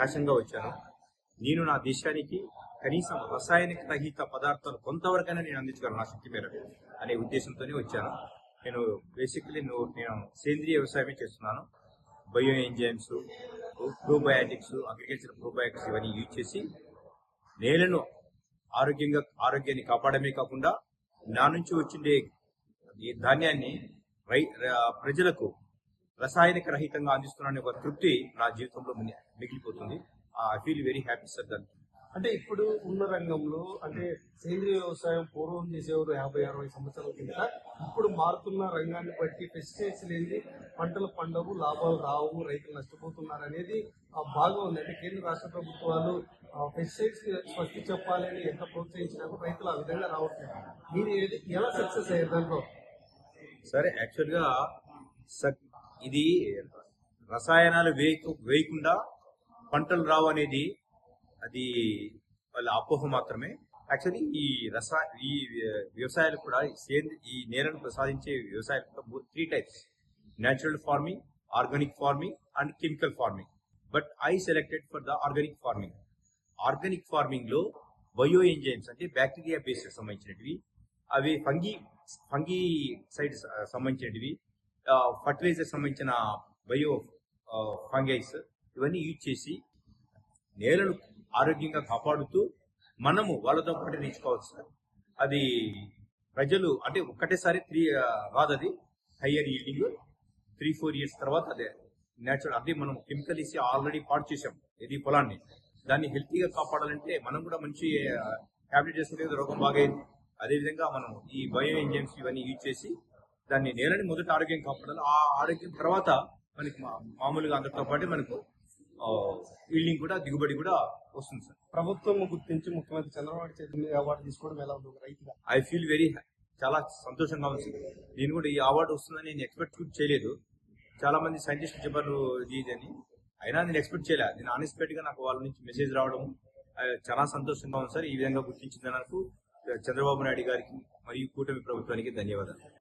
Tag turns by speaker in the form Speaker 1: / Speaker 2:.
Speaker 1: ప్యాషన్గా వచ్చాను. నేను నా దేశానికి కనీసం రసాయనిక రహిత పదార్థాలు కొంతవరకైనా నేను అందించగలను నా శక్తి మేరకు అనే ఉద్దేశంతోనే వచ్చాను. నేను బేసికలీ నేను సేంద్రియ వ్యవసాయమే చేస్తున్నాను. Bio enzymes, probiotics, agriculture probiotics ఇవన్నీ యూజ్ చేసి నేలను ఆరోగ్యాన్ని కాపాడమే కాకుండా నా నుంచి వచ్చిండే ఈ ధాన్యాన్ని ప్రజలకు రసాయనిక రహితంగా అందిస్తున్నాననే ఒక తృప్తి నా జీవితంలో మిగిలిపోతుంది. I feel very happy sir దాన్ని.
Speaker 2: అంటే ఇప్పుడు ఉన్న రంగంలో అంటే సేంద్రియ వ్యవసాయం పూర్వం చేసేవారు 50-60 సంవత్సరాల కింద, ఇప్పుడు మారుతున్న రంగాన్ని బట్టి పెస్టిసైడ్స్ లేని పంటలు పండవు, లాభాలు రావు, రైతులు నష్టపోతున్నారు అనేది బాగా ఉంది. అంటే కేంద్ర రాష్ట్ర ప్రభుత్వాలు పెస్టిసైడ్స్ స్వస్తి చెప్పాలని ఎంత ప్రోత్సహించినా రైతులు ఆ విధంగా రావట్లేదు. మీరు ఎలా సక్సెస్ అయ్యారు దాంట్లో?
Speaker 1: సరే, యాక్చువల్గా ఇది రసాయనాలు వేయకుండా పంటలు రావు అనేది అది వాళ్ళ అపోహ మాత్రమే. యాక్చువల్లీ ఈ వ్యవసాయాలు కూడా ఈ నేలను ప్రసాదించే వ్యవసాయాలు 3 types: natural farming, organic farming and chemical farming. But I selected for the organic farming. Organic farming లో బయో ఎంజైమ్స్ అంటే బ్యాక్టీరియా బేస్డ్ సంబంధించినవి, అవి ఫంగీ సైడ్ సంబంధించినవి, ఫర్టిలైజర్ సంబంధించిన బయో ఫంగైస్ ఇవన్నీ యూజ్ చేసి నేలను ఆరోగ్యంగా కాపాడుతూ మనము వాళ్ళతో పాటు నేర్చుకోవచ్చు సార్. అది ప్రజలు అంటే ఒక్కటేసారి రాదు, అది హయ్యర్ ఈల్డింగ్ 3-4 years తర్వాత అదే నేచురల్. అదే మనం కెమికల్ ఇసి ఆల్రెడీ పాడు చేసాం ఇది పొలాన్ని. దాన్ని హెల్తీగా కాపాడాలంటే మనం కూడా మంచి టాబ్లెట్ చేసుకుంటే రోగం బాగైంది. అదేవిధంగా మనం ఈ బయో ఎంజైమ్స్ ఇవన్నీ యూజ్ చేసి దాన్ని నేలని మొదట ఆరోగ్యం కాపాడాలి. ఆ ఆరోగ్యం తర్వాత మనకి మామూలుగా అందరితో పాటు మనకు ఈల్డింగ్ కూడా, దిగుబడి కూడా వస్తుంది సార్.
Speaker 2: ప్రభుత్వం గుర్తించి ముఖ్యమంత్రి చంద్రబాబు చేతి అవార్డు తీసుకోవడం ఎలా ఉంది రైతుగా?
Speaker 1: ఐ ఫీల్ చాలా సంతోషంగా ఉంది. నేను కూడా ఈ అవార్డు వస్తుందని నేను ఎక్స్పెక్ట్ చేయలేదు. చాలా మంది సైంటిస్టులు చెప్పారు ఇది అని, అయినా నేను ఎక్స్పెక్ట్ చేయలేదు. నేను అన్ఎక్స్పెక్టెడ్ గా నాకు వాళ్ళ నుంచి మెసేజ్ రావడం చాలా సంతోషంగా ఉంది సార్. ఈ విధంగా గుర్తించిన నాకు చంద్రబాబు నాయుడు గారికి మరియు కూటమి ప్రభుత్వానికి ధన్యవాదాలు.